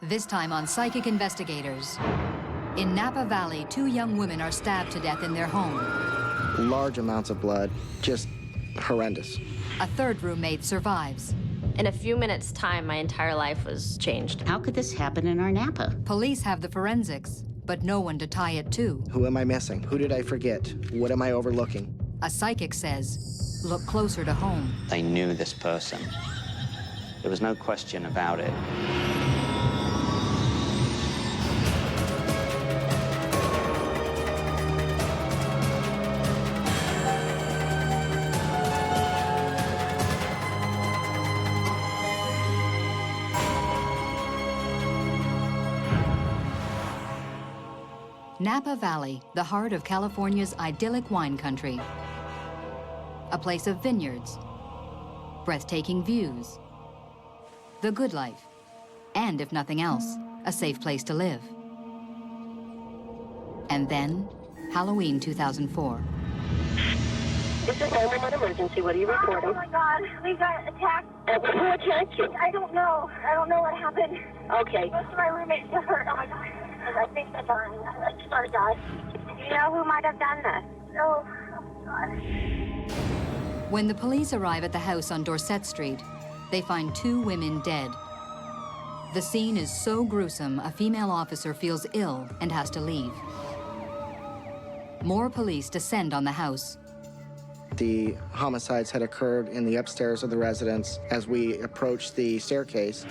This time on Psychic Investigators. In Napa Valley, 2 young women are stabbed to death in their home. Large amounts of blood, just horrendous. A third roommate survives. In a few minutes' time, my entire life was changed. How could this happen in our Napa? Police have the forensics, but no one to tie it to. Who am I missing? Who did I forget? What am I overlooking? A psychic says, look closer to home. They knew this person. There was no question about it. Napa Valley, the heart of California's idyllic wine country. A place of vineyards, breathtaking views, the good life, and if nothing else, a safe place to live. And then, Halloween 2004. This is 911 emergency. What are you reporting? Oh my God, we got attacked. Who attacked you? I don't know. I don't know what happened. Okay. Most of my roommates got hurt. Oh my God. I think they're dying. I just want to die. Do you know who might have done this? Oh God. When the police arrive at the house on Dorset Street, they find 2 women dead. The scene is so gruesome, a female officer feels ill and has to leave. More police descend on the house. The homicides had occurred in the upstairs of the residence. As we approached the staircase,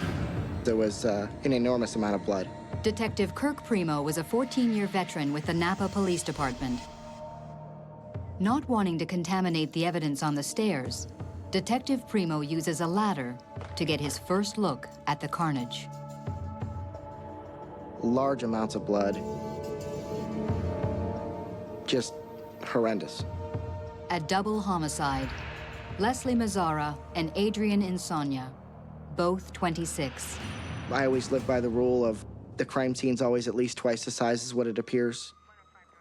there was an enormous amount of blood. Detective Kirk Primo was a 14-year veteran with the Napa Police Department. Not wanting to contaminate the evidence on the stairs, Detective Primo uses a ladder to get his first look at the carnage. Large amounts of blood, just horrendous. A double homicide. Leslie Mazzara and Adrienne Insomnia, both 26. I always live by the rule of the crime scene's always at least twice the size as what it appears.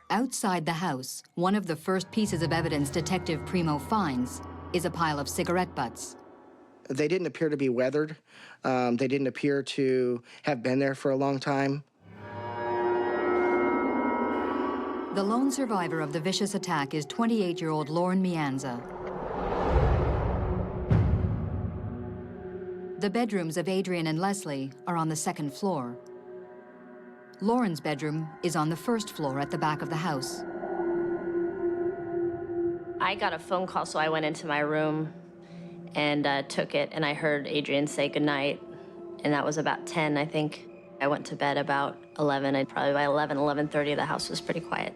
Outside the house, one of the first pieces of evidence Detective Primo finds is a pile of cigarette butts. They didn't appear to be weathered. They didn't appear to have been there for a long time. The lone survivor of the vicious attack is 28-year-old Lauren Meanza. The bedrooms of Adrienne and Leslie are on the 2nd floor. Lauren's bedroom is on the 1st floor at the back of the house. I got a phone call, so I went into my room and took it, and I heard Adrienne say goodnight, and that was about 10, I think. I went to bed about 11, and probably by 11:30, the house was pretty quiet.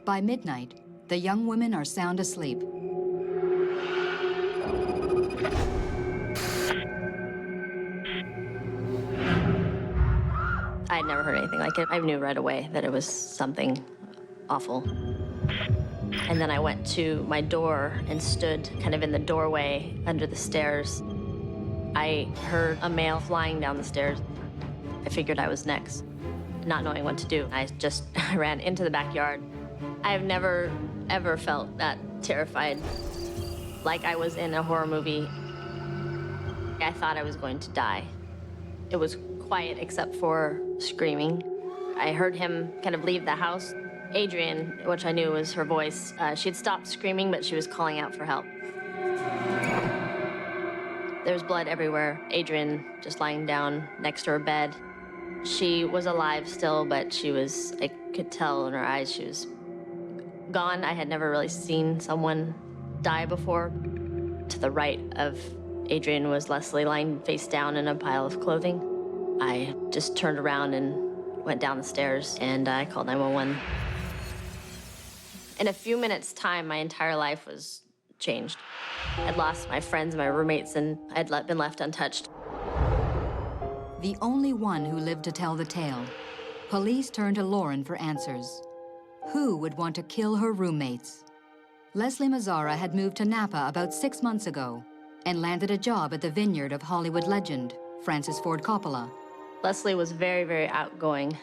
By midnight, the young women are sound asleep. I had never heard anything like it. I knew right away that it was something awful. And then I went to my door and stood kind of in the doorway under the stairs. I heard a male flying down the stairs. I figured I was next, not knowing what to do. I ran into the backyard. I have never, ever felt that terrified, like I was in a horror movie. I thought I was going to die. It was quiet except for screaming. I heard him kind of leave the house. Adrienne, which I knew was her voice, she had stopped screaming, but she was calling out for help. There was blood everywhere. Adrienne just lying down next to her bed. She was alive still, but I could tell in her eyes she was gone. I had never really seen someone die before. To the right of Adrienne was Leslie lying face down in a pile of clothing. I just turned around and went down the stairs, and I called 911. In a few minutes' time, my entire life was changed. I'd lost my friends, my roommates, and I'd been left untouched. The only one who lived to tell the tale, police turned to Lauren for answers. Who would want to kill her roommates? Leslie Mazzara had moved to Napa about 6 months ago and landed a job at the vineyard of Hollywood legend, Francis Ford Coppola. Leslie was very, very outgoing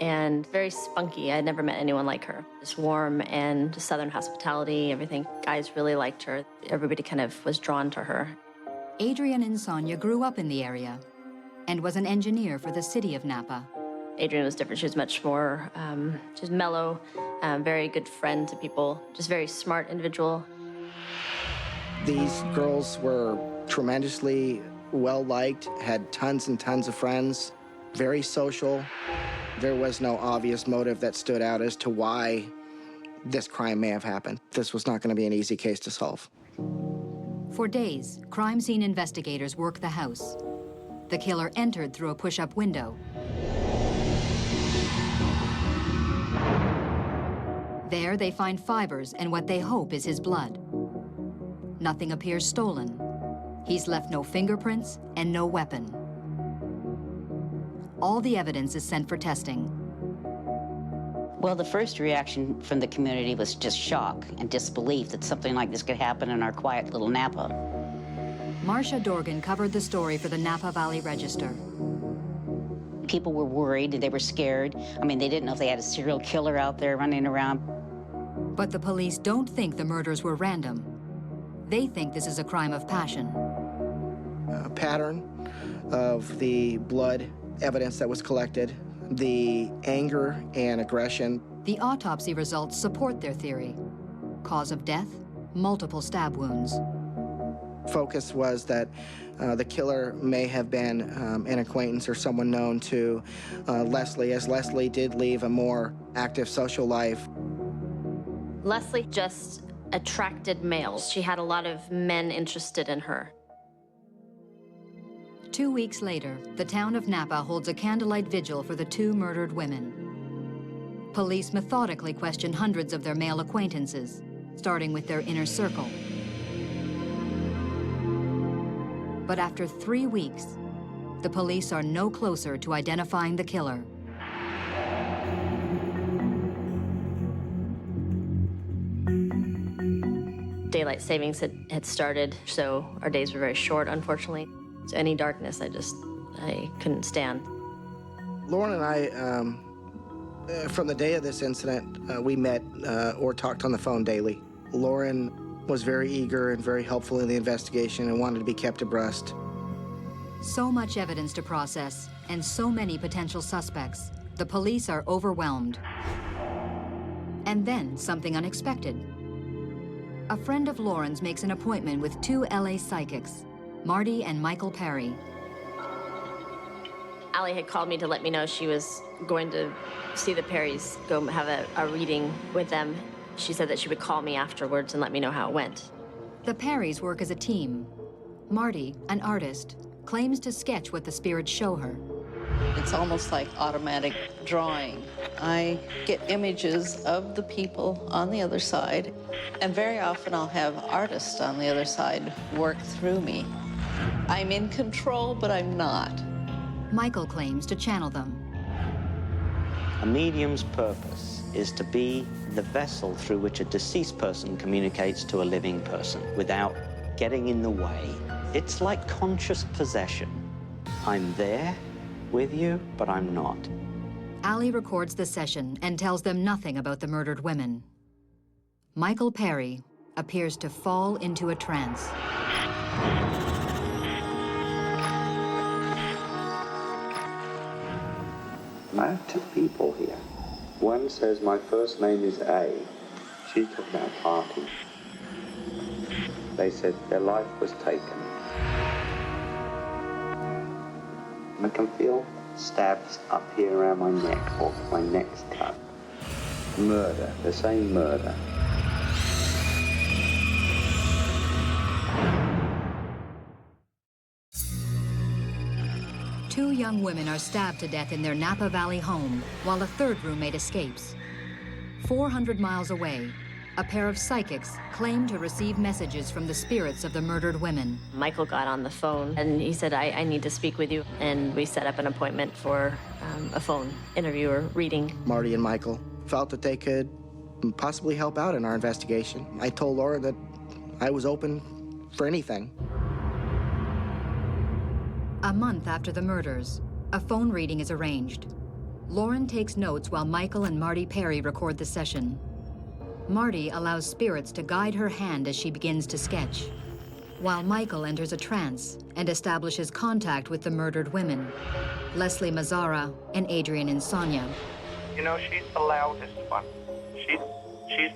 and very spunky. I'd never met anyone like her. Just warm and Southern hospitality, everything. Guys really liked her. Everybody kind of was drawn to her. Adrienne Insomnia grew up in the area. and was an engineer for the city of Napa. Adrienne was different. She was much more, she was mellow, very good friend to people, just very smart individual. These girls were tremendously well-liked, had tons and tons of friends, very social. There was no obvious motive that stood out as to why this crime may have happened. This was not going to be an easy case to solve. For days, crime scene investigators worked the house. The killer entered through a push-up window. There, they find fibers and what they hope is his blood. Nothing appears stolen. He's left no fingerprints and no weapon. All the evidence is sent for testing. Well, the first reaction from the community was just shock and disbelief that something like this could happen in our quiet little Napa. Marcia Dorgan covered the story for the Napa Valley Register. People were worried, they were scared. I mean, they didn't know if they had a serial killer out there running around. But the police don't think the murders were random. They think this is a crime of passion. A pattern of the blood evidence that was collected, the anger and aggression. The autopsy results support their theory. Cause of death, multiple stab wounds. Focus was that the killer may have been an acquaintance or someone known to Leslie, as Leslie did leave a more active social life. Leslie just attracted males. She had a lot of men interested in her. 2 weeks later, the town of Napa holds a candlelight vigil for the two murdered women. Police methodically question hundreds of their male acquaintances, starting with their inner circle. But after 3 weeks, the police are no closer to identifying the killer. Daylight savings had started, so our days were very short, unfortunately. So any darkness, I couldn't stand. Lauren and I, from the day of this incident, we met or talked on the phone daily. Lauren was very eager and very helpful in the investigation and wanted to be kept abreast. So much evidence to process and so many potential suspects, the police are overwhelmed. And then something unexpected. A friend of Lauren's makes an appointment with two LA psychics, Marty and Michael Perry. Allie had called me to let me know she was going to see the Perrys, go have a reading with them. She said that she would call me afterwards and let me know how it went. The Perrys work as a team. Marty, an artist, claims to sketch what the spirits show her. It's almost like automatic drawing. I get images of the people on the other side, and very often I'll have artists on the other side work through me. I'm in control, but I'm not. Michael claims to channel them. A medium's purpose is to be the vessel through which a deceased person communicates to a living person without getting in the way. It's like conscious possession. I'm there with you, but I'm not. Allie records the session and tells them nothing about the murdered women. Michael Perry appears to fall into a trance. I have two people here. One says my first name is A. She's talking about a party. They said their life was taken. I can feel stabs up here around my neck, or my neck's cut. Murder. They're saying murder. Two young women are stabbed to death in their Napa Valley home, while a third roommate escapes. 400 miles away, a pair of psychics claim to receive messages from the spirits of the murdered women. Michael got on the phone and he said, I need to speak with you. And we set up an appointment for a phone interview or reading. Marty and Michael felt that they could possibly help out in our investigation. I told Laura that I was open for anything. A month after the murders, a phone reading is arranged. Lauren takes notes while Michael and Marty Perry record the session. Marty allows spirits to guide her hand as she begins to sketch. while Michael enters a trance and establishes contact with the murdered women, Leslie Mazzara and Adrienne Insomnia. You know, she's the loudest one. She's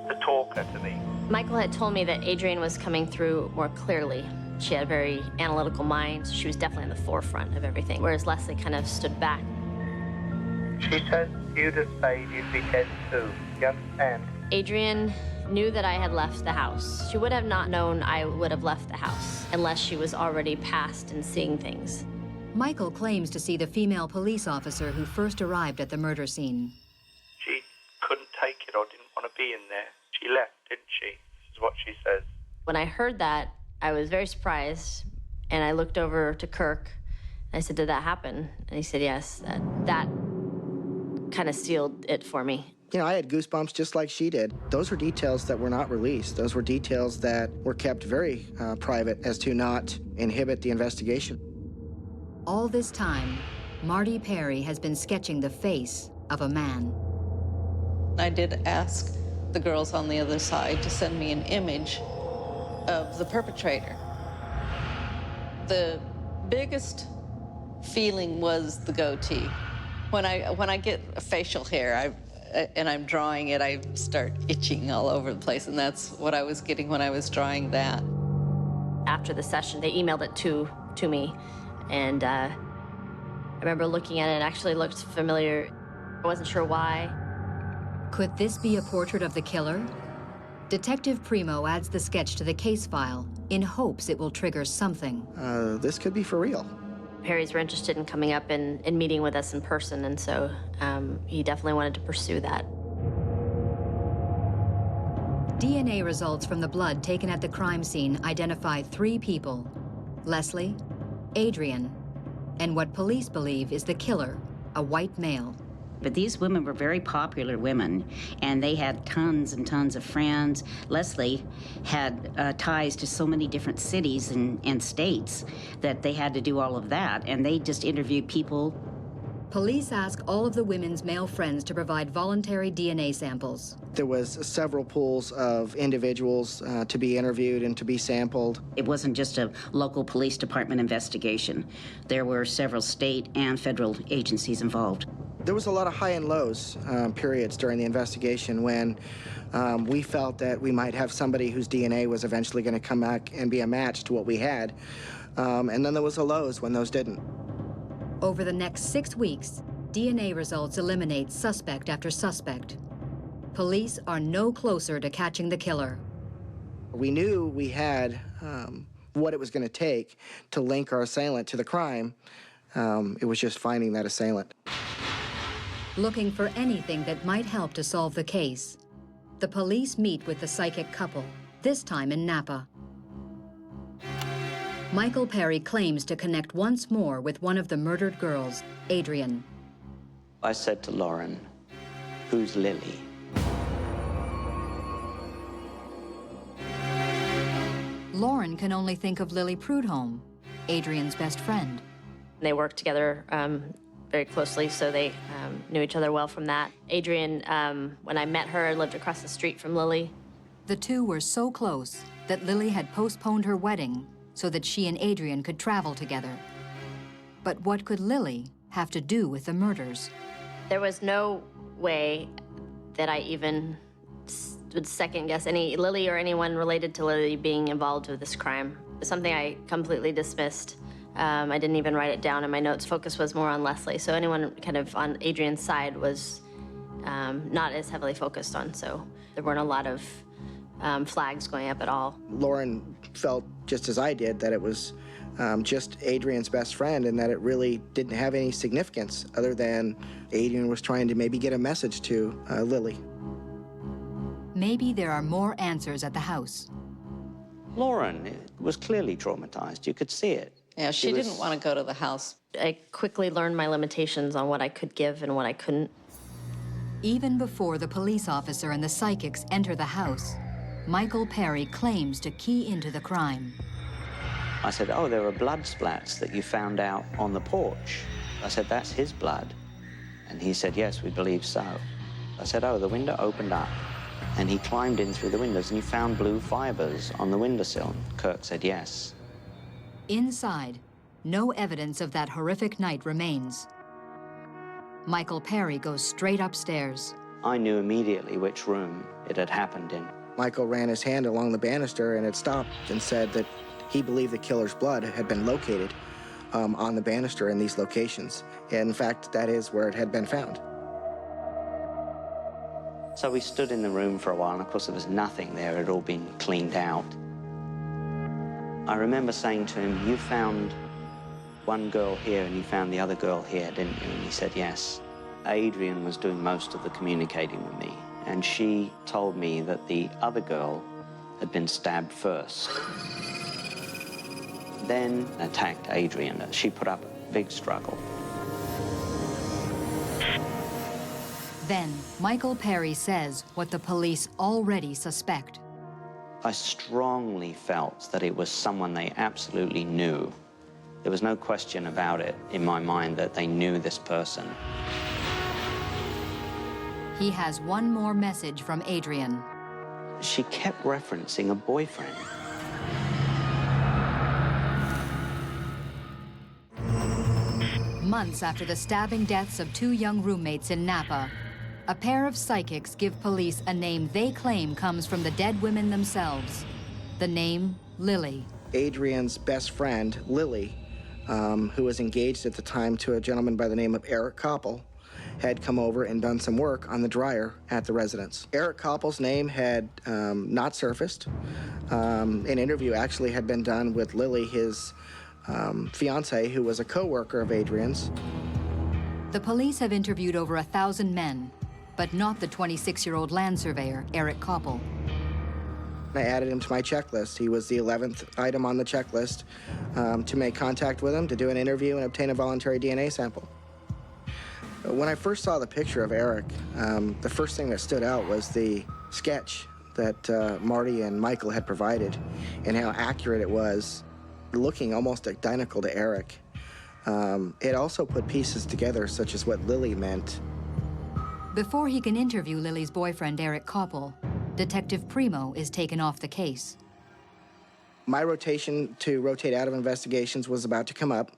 the talker to me. Michael had told me that Adrienne was coming through more clearly. She had a very analytical mind, so she was definitely in the forefront of everything, whereas Leslie kind of stood back. She says you'd have stayed, you'd be dead too. You understand? Adrienne knew that I had left the house. She would have not known I would have left the house unless she was already past and seeing things. Michael claims to see the female police officer who first arrived at the murder scene. She couldn't take it or didn't want to be in there. She left, didn't she? This is what she says. When I heard that, I was very surprised, and I looked over to Kirk. I said, "Did that happen?" And he said, "Yes." That kind of sealed it for me. You know, I had goosebumps just like she did. Those were details that were not released. Those were details that were kept very private as to not inhibit the investigation. All this time, Marty Perry has been sketching the face of a man. I did ask the girls on the other side to send me an image of the perpetrator. The biggest feeling was the goatee. When I get a facial hair, and I'm drawing it, I start itching all over the place, and that's what I was getting when I was drawing that. After the session, they emailed it to me, and I remember looking at it. It actually looked familiar. I wasn't sure why. Could this be a portrait of the killer? Detective Primo adds the sketch to the case file in hopes it will trigger something. This could be for real. Perry's were interested in coming up and meeting with us in person, and so he definitely wanted to pursue that. DNA results from the blood taken at the crime scene identify 3 people: Leslie, Adrienne, and what police believe is the killer, a white male. But these women were very popular women, and they had tons and tons of friends. Leslie had ties to so many different cities and states that they had to do all of that, and they just interviewed people. Police ask all of the women's male friends to provide voluntary DNA samples. There was several pools of individuals to be interviewed and to be sampled. It wasn't just a local police department investigation. There were several state and federal agencies involved. There was a lot of high and lows periods during the investigation when we felt that we might have somebody whose DNA was eventually going to come back and be a match to what we had. And then there was the lows when those didn't. Over the next 6 weeks, DNA results eliminate suspect after suspect. Police are no closer to catching the killer. We knew we had what it was going to take to link our assailant to the crime. It was just finding that assailant. Looking for anything that might help to solve the case, the police meet with the psychic couple, this time in Napa. Michael Perry claims to connect once more with one of the murdered girls, Adrienne. I said to Lauren, "Who's Lily?" Lauren can only think of Lily Prudhomme, Adrienne's best friend. They worked together very closely, so they knew each other well from that. Adrienne, when I met her, lived across the street from Lily. The two were so close that Lily had postponed her wedding so that she and Adrienne could travel together. But what could Lily have to do with the murders? There was no way that I even would second guess any Lily or anyone related to Lily being involved with this crime. Something I completely dismissed. I didn't even write it down in my notes. Focus was more on Leslie. So anyone kind of on Adrienne's side was not as heavily focused on. So there weren't a lot of flags going up at all. Lauren felt just as I did that it was just Adrienne's best friend and that it really didn't have any significance other than Adrienne was trying to maybe get a message to Lily. Maybe there are more answers at the house. Lauren was clearly traumatized. You could see it. Yeah, she didn't want to go to the house. I quickly learned my limitations on what I could give and what I couldn't. Even before the police officer and the psychics enter the house, Michael Perry claims to key into the crime. I said, "Oh, there are blood splats that you found out on the porch." I said, "That's his blood." And he said, "Yes, we believe so." I said, "Oh, the window opened up And he climbed in through the windows and he found blue fibers on the windowsill. Kirk said yes. Inside, no evidence of that horrific night remains. Michael Perry goes straight upstairs. I knew immediately which room it had happened in. Michael ran his hand along the banister and it stopped and said that he believed the killer's blood had been located on the banister in these locations. In fact, that is where it had been found. So we stood in the room for a while, and of course there was nothing there. It had all been cleaned out. I remember saying to him, you found one girl here and you found the other girl here, didn't you? And he said yes. Adrienne was doing most of the communicating with me, and she told me that the other girl had been stabbed first, then attacked Adrienne. She put up a big struggle. Then, Michael Perry says what the police already suspect. I strongly felt that it was someone they absolutely knew. There was no question about it in my mind that they knew this person. He has one more message from Adrienne. She kept referencing a boyfriend. Months after the stabbing deaths of 2 young roommates in Napa, a pair of psychics give police a name they claim comes from the dead women themselves. The name, Lily. Adrienne's best friend, Lily, who was engaged at the time to a gentleman by the name of Eric Coppel, had come over and done some work on the dryer at the residence. Eric Coppel's name had not surfaced. An interview actually had been done with Lily, his fiance, who was a co-worker of Adrienne's. The police have interviewed over 1,000 men, but not the 26-year-old land surveyor, Eric Coppel. I added him to my checklist. He was the 11th item on the checklist to make contact with him, to do an interview, and obtain a voluntary DNA sample. When I first saw the picture of Eric, the first thing that stood out was the sketch that Marty and Michael had provided and how accurate it was, looking almost identical to Eric. It also put pieces together, such as what Lily meant. Before he can interview Lily's boyfriend, Eric Coppel, Detective Primo is taken off the case. My rotation to rotate out of investigations was about to come up.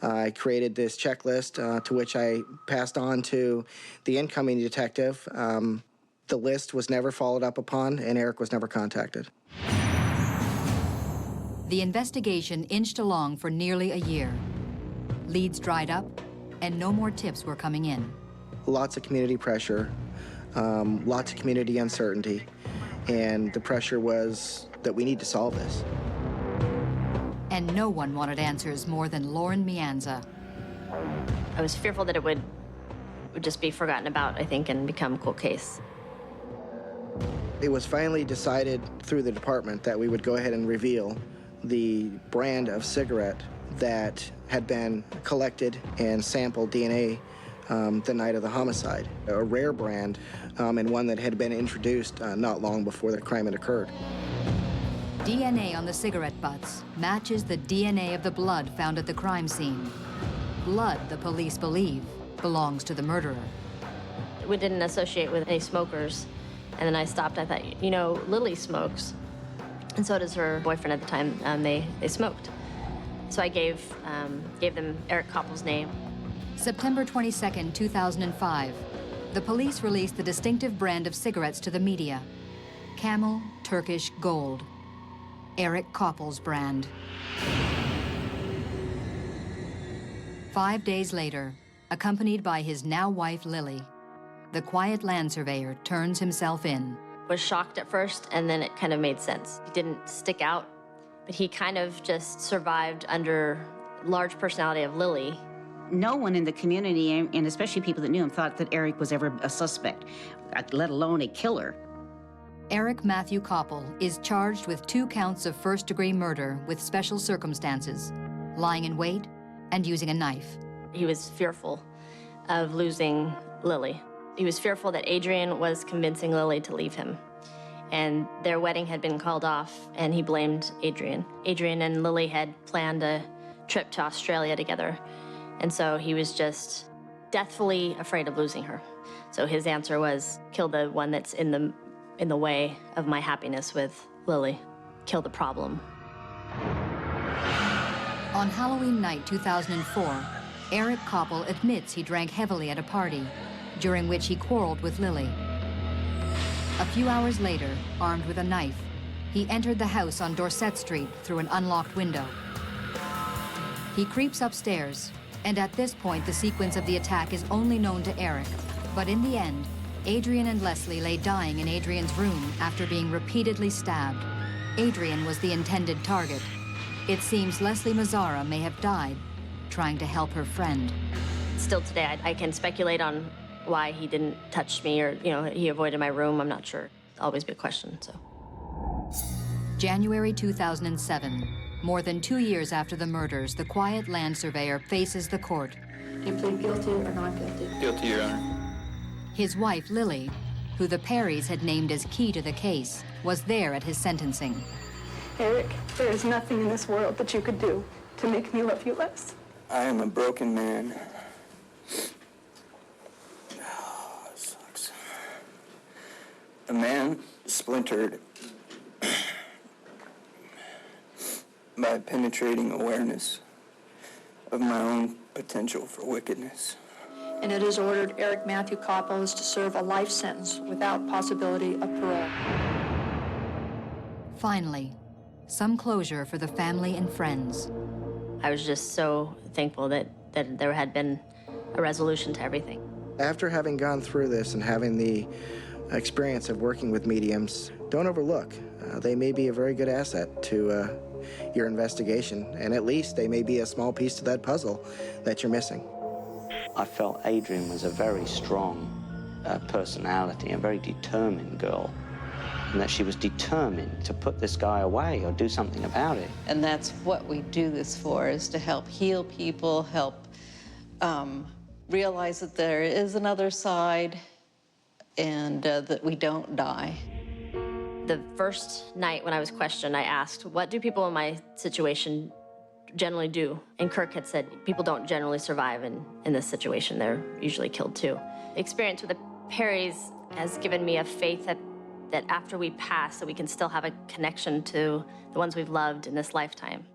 I created this checklist to which I passed on to the incoming detective. The list was never followed up upon, and Eric was never contacted. The investigation inched along for nearly a year. Leads dried up, and no more tips were coming in. Lots of community pressure, lots of community uncertainty, and the pressure was that we need to solve this. And no one wanted answers more than Lauren Meanza. I was fearful that it would just be forgotten about, I think, and become a cold case. It was finally decided through the department that we would go ahead and reveal the brand of cigarette that had been collected and sampled DNA the night of the homicide. A rare brand, and one that had been introduced not long before the crime had occurred. DNA on the cigarette butts matches the DNA of the blood found at the crime scene. Blood, the police believe, belongs to the murderer. We didn't associate with any smokers, and then I stopped. I thought, you know, Lily smokes, and so does her boyfriend at the time. They smoked. So I gave them Eric Coppel's name. September 22nd, 2005, the police released the distinctive brand of cigarettes to the media. Camel Turkish Gold. Eric Coppel's brand. 5 days later, accompanied by his now wife, Lily, the quiet land surveyor turns himself in. Was shocked at first, and then it kind of made sense. He didn't stick out, but he kind of just survived under large personality of Lily. No one in the community, and especially people that knew him, thought that Eric was ever a suspect, let alone a killer. Eric Matthew Coppel is charged with 2 counts of first-degree murder with special circumstances, lying in wait and using a knife. He was fearful of losing Lily. He was fearful that Adrienne was convincing Lily to leave him. And their wedding had been called off, and he blamed Adrienne. Adrienne and Lily had planned a trip to Australia together, and so he was just deathfully afraid of losing her. So his answer was, kill the one that's in the in the way of my happiness with Lily, kill the problem. On Halloween night 2004, Eric Coppel admits he drank heavily at a party, during which he quarreled with Lily. A few hours later, armed with a knife, he entered the house on Dorset Street through an unlocked window. He creeps upstairs, and at this point, the sequence of the attack is only known to Eric. But in the end, Adrienne and Leslie lay dying in Adrienne's room after being repeatedly stabbed. Adrienne was the intended target. It seems Leslie Mazzara may have died trying to help her friend. Still today, I can speculate on why he didn't touch me or, he avoided my room. I'm not sure. It'll always be a question, so. January 2007. More than 2 years after the murders, the quiet land surveyor faces the court. Do you plead guilty or not guilty? Guilty, Your Honor. His wife, Lily, who the Perrys had named as key to the case, was there at his sentencing. Eric, there is nothing in this world that you could do to make me love you less. I am a broken man. Oh, that sucks. A man splintered by penetrating awareness of my own potential for wickedness. And it is ordered Eric Matthew Coppel is to serve a life sentence without possibility of parole. Finally, some closure for the family and friends. I was just so thankful that there had been a resolution to everything. After having gone through this and having the experience of working with mediums, don't overlook. They may be a very good asset to your investigation, and at least they may be a small piece to that puzzle that you're missing. I felt Adrienne was a very strong personality, a very determined girl, and that she was determined to put this guy away or do something about it. And that's what we do this for, is to help heal people, help realize that there is another side, and that we don't die. The first night when I was questioned, I asked, what do people in my situation generally do? And Kirk had said, people don't generally survive in this situation. They're usually killed too. The experience with the Perrys has given me a faith that after we pass, that we can still have a connection to the ones we've loved in this lifetime.